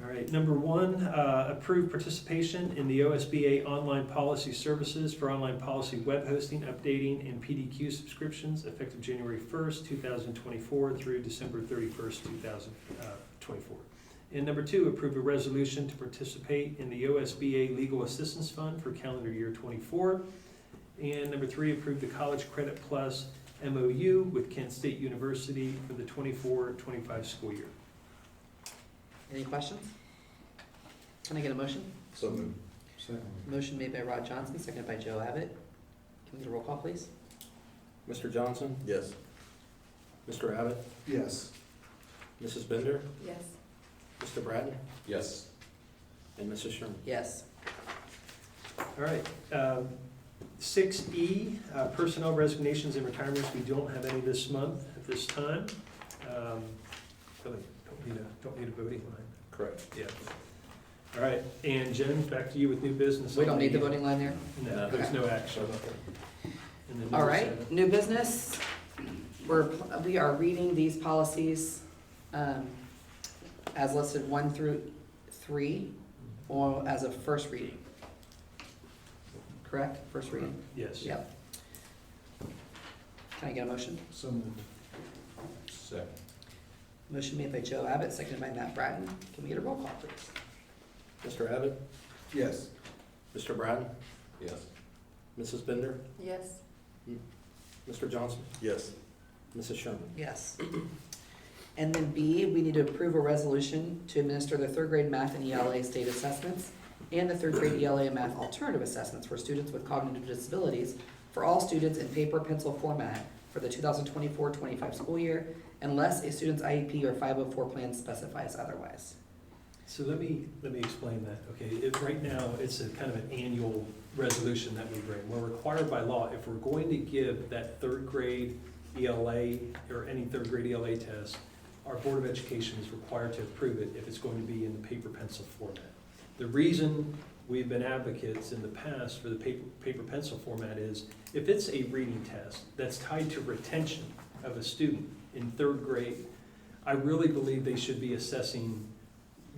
All right, number 1, approve participation in the OSBA online policy services for online policy web hosting, updating, and PDQ subscriptions effective January 1st, 2024 through December 31st, 2024. And number 2, approve a resolution to participate in the OSBA Legal Assistance Fund for calendar year 24. And number 3, approve the College Credit Plus MOU with Kent State University for the 24-25 school year. Any questions? Can I get a motion? So moved. Second. Motion made by Rod Johnson, seconded by Joe Abbott. Can we get a roll call, please? Mr. Johnson? Yes. Mr. Abbott? Yes. Mrs. Bender? Yes. Mr. Bratton? Yes. And Mrs. Sherman? Yes. All right, 6E, personnel resignations and retirements. We don't have any this month at this time. Really don't need a voting line. Correct. Yeah. All right, and Jen, back to you with new business. We don't need the voting line there? No, there's no action. And then All number right, 7. new business. We are reading these policies as listed 1 through 3, or as a first reading. Correct? First reading? Yes. Yep. Can I get a motion? So moved. Second. Motion made by Joe Abbott, seconded by Matt Bratton. Can we get a roll call, please? Mr. Abbott? Yes. Mr. Bratton? Yes. Mrs. Bender? Yes. Mr. Johnson? Yes. Mrs. Sherman? Yes. And then B, we need to approve a resolution to administer the 3rd grade math and ELA state assessments and the 3rd grade ELA and math alternative assessments for students with cognitive disabilities for all students in paper pencil format for the 2024-25 school year, unless a student's IEP or 504 plan specifies otherwise. So let me explain that, okay? Right now, it's a kind of an annual resolution that we bring. We're required by law, if we're going to give that 3rd grade ELA or any 3rd grade ELA test, our Board of Education is required to approve it if it's going to be in the paper pencil format. The reason we've been advocates in the past for the paper pencil format is if it's a reading test that's tied to retention of a student in 3rd grade, I really believe they should be assessing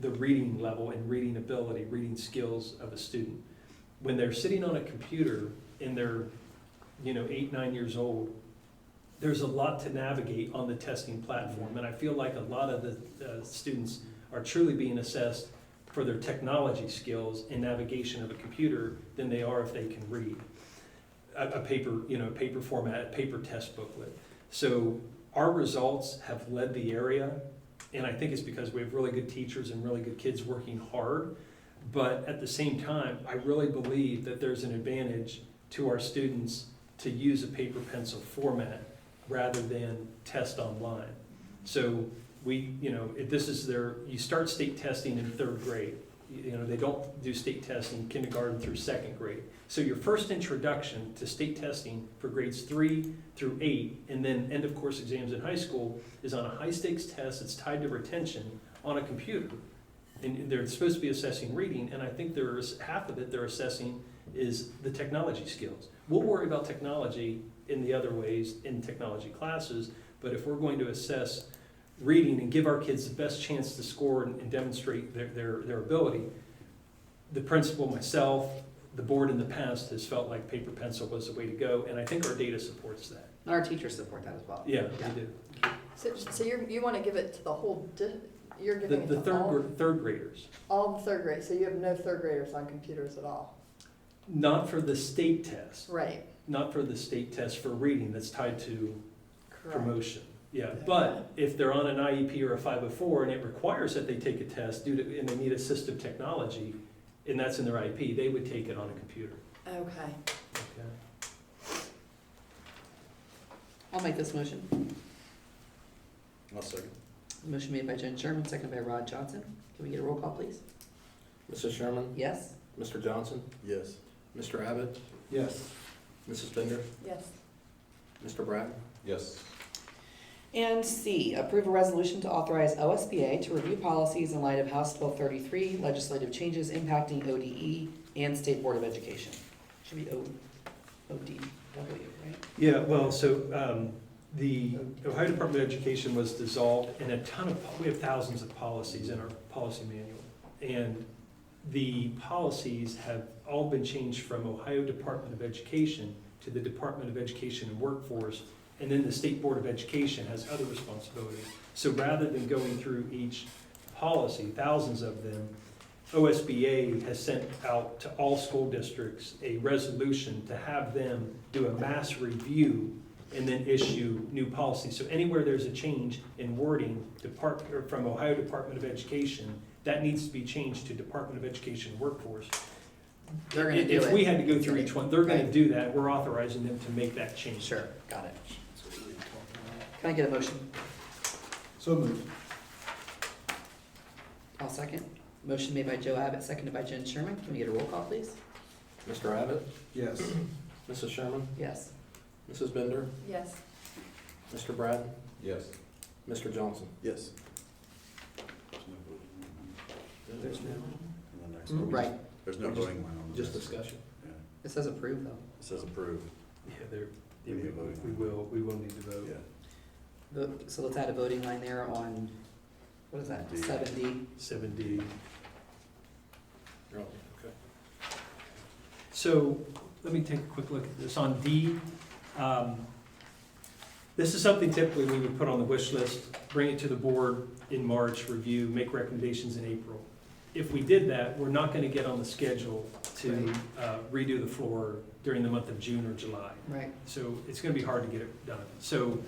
the reading level and reading ability, reading skills of a student. When they're sitting on a computer and they're, 8, 9 years old, there's a lot to navigate on the testing platform, and I feel like a lot of the students are truly being assessed for their technology skills and navigation of a computer than they are if they can read a paper, paper format, a paper test booklet. So our results have led the area, and I think it's because we have really good teachers and really good kids working hard. But at the same time, I really believe that there's an advantage to our students to use a paper pencil format rather than test online. So you start state testing in 3rd grade. They don't do state testing kindergarten through 2nd grade. So your first introduction to state testing for grades 3 through 8, and then end of course exams in high school, is on a high stakes test that's tied to retention on a computer. And they're supposed to be assessing reading, and I think there's half of it they're assessing is the technology skills. We'll worry about technology in the other ways in technology classes, but if we're going to assess reading and give our kids the best chance to score and demonstrate their ability, the principal, myself, the board in the past has felt like paper pencil was the way to go, and I think our data supports that. And our teachers support that as well. Yeah, we do. So you want to give it to the whole, you're giving it The to all, third graders, all the 3rd grade, so you have no 3rd graders on computers at all? not for the state test, Right, not for the state test for reading that's tied to correct. promotion. Yeah, but if they're on an IEP or a 504 and it requires that they take a test and they need assistive technology, and that's in their IEP, they would take it on a computer. Okay. Okay. I'll make this motion. I'll second. Motion made by Jen Sherman, seconded by Rod Johnson. Can we get a roll call, please? Mrs. Sherman? Yes? Mr. Johnson? Yes. Mr. Abbott? Yes. Mrs. Bender? Yes. Mr. Brad? Yes. And C, approve a resolution to authorize OSBA to review policies in light of House 1233 legislative changes impacting ODE and State Board of Education. Should be ODW, right? Yeah, well, so the Ohio Department of Education was dissolved, and we have thousands of policies in our policy manual. And the policies have all been changed from Ohio Department of Education to the Department of Education and Workforce, and then the State Board of Education has other responsibilities. So rather than going through each policy, thousands of them, OSBA has sent out to all school districts a resolution to have them do a mass review and then issue new policies. So anywhere there's a change in wording from Ohio Department of Education, that needs to be changed to Department of Education Workforce. They're gonna do If we it. had to go through each one, they're gonna Right. do that. We're authorizing them to make that change. Sure, got it. Can I get a motion? So moved. I'll second. Motion made by Joe Abbott, seconded by Jen Sherman. Can we get a roll call, please? Mr. Abbott? Yes. Mrs. Sherman? Yes. Mrs. Bender? Yes. Mr. Brad? Yes. Mr. Johnson? Yes. There's no, And the next Mm, one. right. There's no voting line on this. Just discussion. Yeah. It says approve, though. It says approve. Yeah, We need a voting line. we will need to vote. Yeah. So let's add a voting line there on, what is that, D. 7D? 7D. Oh, okay. So let me take a quick look at this. On D, this is something typically we would put on the wish list, bring it to the board in March, review, make recommendations in April. If we did that, we're not going to get on the schedule to redo the floor during the month of June or July. Right. So it's going to be hard to get it done. So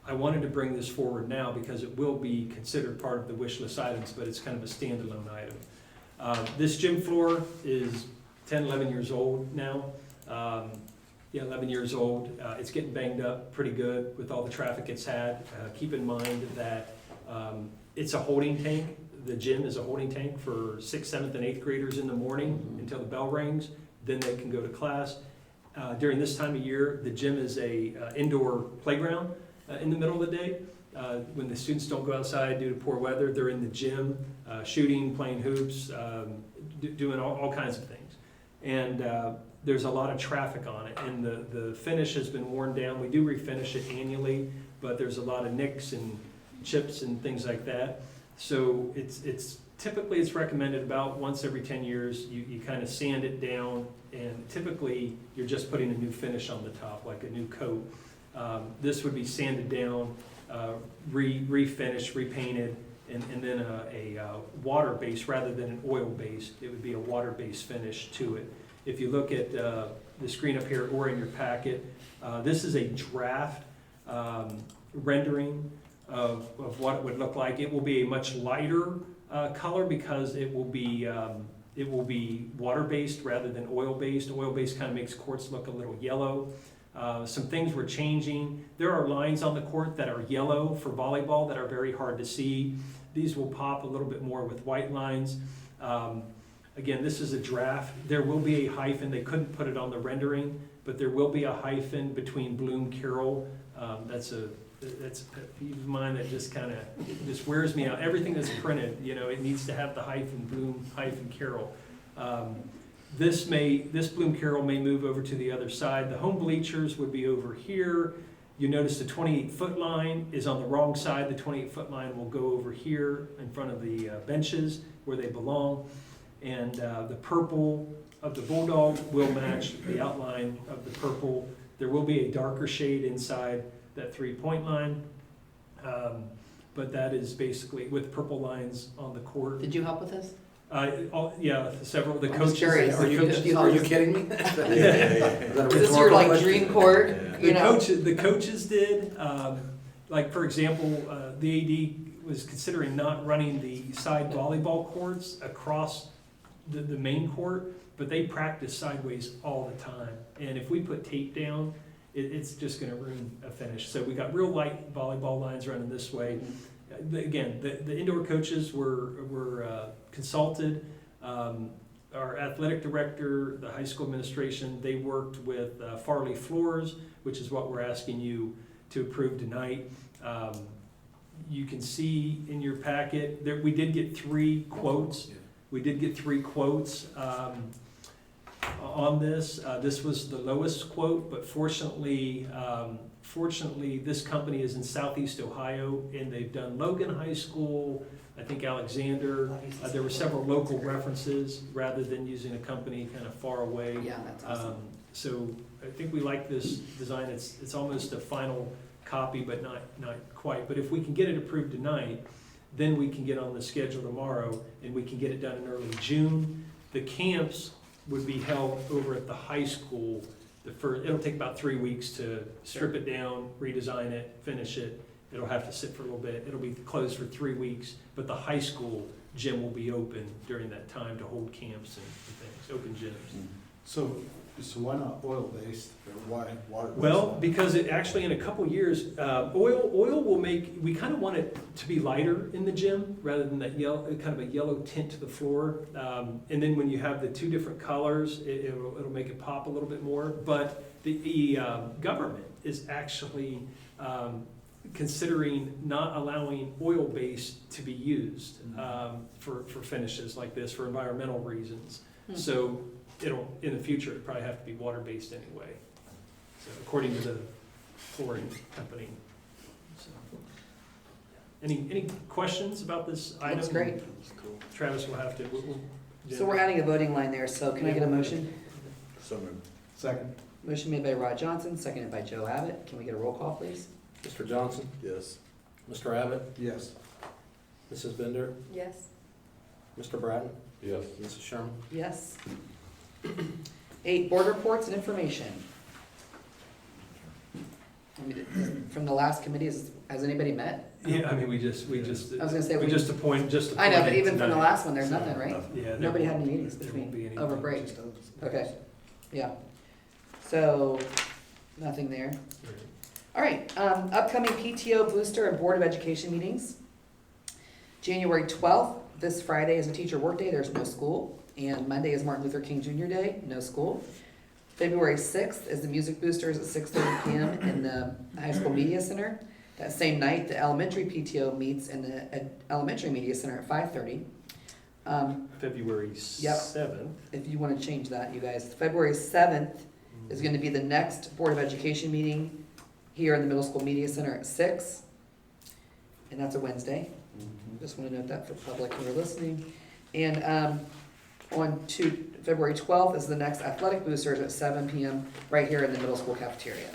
I wanted to bring this forward now because it will be considered part of the wish list items, but it's kind of a standalone item. This gym floor is 10, 11 years old now. 11 years old. It's getting banged up pretty good with all the traffic it's had. Keep in mind that it's a holding tank. The gym is a holding tank for 6th, 7th, and 8th graders in the morning until the bell rings. Then they can go to class. During this time of year, the gym is a indoor playground in the middle of the day. When the students don't go outside due to poor weather, they're in the gym shooting, playing hoops, doing all kinds of things. And there's a lot of traffic on it, and the finish has been worn down. We do refinish it annually, but there's a lot of nicks and chips and things like that. So it's typically it's recommended about once every 10 years. You kind of sand it down, and typically you're just putting a new finish on the top, like a new coat. This would be sanded down, refinished, repainted, and then a water base rather than an oil base. It would be a water base finish to it. If you look at the screen up here or in your packet, this is a draft rendering of what it would look like. It will be a much lighter color because it will be water-based rather than oil-based. Oil-based kind of makes courts look a little yellow. Some things we're changing. There are lines on the court that are yellow for volleyball that are very hard to see. These will pop a little bit more with white lines. Again, this is a draft. There will be a hyphen. They couldn't put it on the rendering, but there will be a hyphen between Bloom-Carroll. That's a pet peeve of mine that just kind of just wears me out. Everything that's printed, it needs to have the hyphen Bloom hyphen Carroll. This Bloom-Carroll may move over to the other side. The home bleachers would be over here. You notice the 28-foot line is on the wrong side. The 28-foot line will go over here in front of the benches where they belong. And the purple of the Bulldog will match the outline of the purple. There will be a darker shade inside that 3-point line. But that is basically with purple lines on the court. Did you help with this? Several of the I'm coaches. just curious. Are you kidding me? Is this your like dream court? The coaches did. Like for example, the AD was considering not running the side volleyball courts across the main court, but they practice sideways all the time. And if we put tape down, it's just gonna ruin a finish. So we got real light volleyball lines running this way. Again, the indoor coaches were consulted. Our athletic director, the high school administration, they worked with Farley Floors, which is what we're asking you to approve tonight. You can see in your packet, that we did get 3 quotes. We did get 3 quotes on this. This was the lowest quote, but fortunately, this company is in Southeast Ohio, and they've done Logan High School, I think Alexander. There were several local references rather than using a company kind of far away. Yeah, that's awesome. So I think we like this design. It's almost a final copy, but not quite. But if we can get it approved tonight, then we can get on the schedule tomorrow, and we can get it done in early June. The camps would be held over at the high school. It'll take about 3 weeks to strip it down, redesign it, finish it. It'll have to sit for a little bit. It'll be closed for 3 weeks, but the high school gym will be open during that time to hold camps and things, open gyms. So why not oil-based, or why water-based? Well, because it actually, in a couple years, oil will make, we kind of want it to be lighter in the gym rather than that yellow, kind of a yellow tint to the floor. And then when you have the 2 different colors, it'll make it pop a little bit more. But the government is actually considering not allowing oil-based to be used for finishes like this for environmental reasons. So it'll, in the future, it'll probably have to be water-based anyway, so according to the flooring company. So, any questions about this item? Looks great. Travis will have to. So we're adding a voting line there, so can I get a motion? So moved. Second. Motion made by Rod Johnson, seconded by Joe Abbott. Can we get a roll call, please? Mr. Johnson? Yes. Mr. Abbott? Yes. Mrs. Bender? Yes. Mr. Bratton? Yes. Mrs. Sherman? Yes. 8, board reports and information. From the last committee, has anybody met? Yeah, I mean, we just. I was gonna say, We just appoint. I know, but even from the tonight. last one, there's nothing, right? Yeah. there Nobody had won't- any meetings there won't be between, anything. over break. Just others. Okay, yeah. So, nothing there. All right, upcoming PTO booster and Board of Education meetings. January 12th, this Friday is a teacher workday, there's no school. And Monday is Martin Luther King Jr. Day, no school. February 6th is the music boosters at 6:30 p.m. in the High School Media Center. That same night, the elementary PTO meets in the Elementary Media Center at 5:30. February Yep. 7th. If you want to change that, you guys, February 7th is going to be the next Board of Education meeting here in the Middle School Media Center at 6. And that's a Wednesday. Just want to note that for public who are listening. And on to February 12th is the next athletic boosters at 7 p.m. right here in the middle school cafeteria.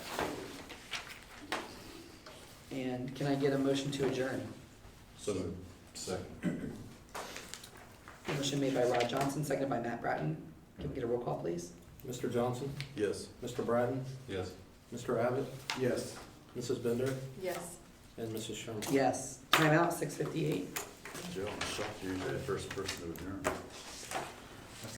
And can I get a motion to adjourn? So moved. Second. Motion made by Rod Johnson, seconded by Matt Bratton. Can we get a roll call, please? Mr. Johnson? Yes. Mr. Bratton? Yes. Mr. Abbott? Yes. Mrs. Bender? Yes. And Mrs. Sherman? Yes. Time out, 6:58. Joe, I'm shocked you're the first person to adjourn.